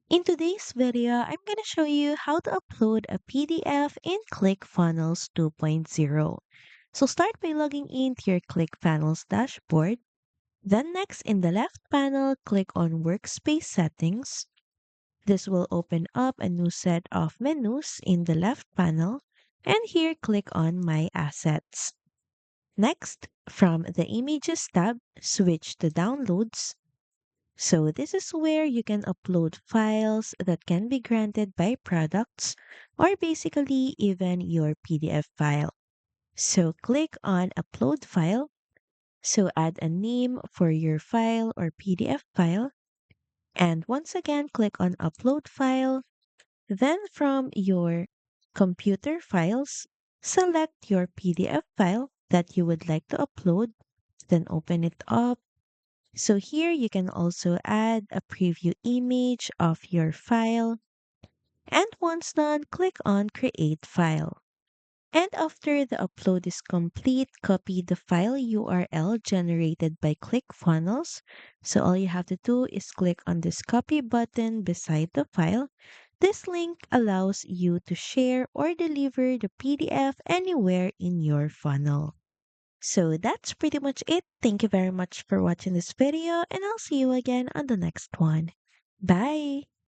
In today's video, I'm going to show you how to upload a PDF in ClickFunnels 2.0. So start by logging into your ClickFunnels dashboard. Then next in the left panel, click on Workspace Settings. This will open up a new set of menus in the left panel. And here, click on My Assets. Next, from the Images tab, switch to Downloads. So this is where you can upload files that can be granted by products or basically even your PDF file. So click on Upload File. So add a name for your file or PDF file. And once again, click on Upload File. Then from your computer files, select your PDF file that you would like to upload. Then open it up. So here you can also add a preview image of your file. And once done, click on Create File. And after the upload is complete, copy the file URL generated by ClickFunnels. So all you have to do is click on this copy button beside the file. This link allows you to share or deliver the PDF anywhere in your funnel. So that's pretty much it. Thank you very much for watching this video, and I'll see you again on the next one. Bye!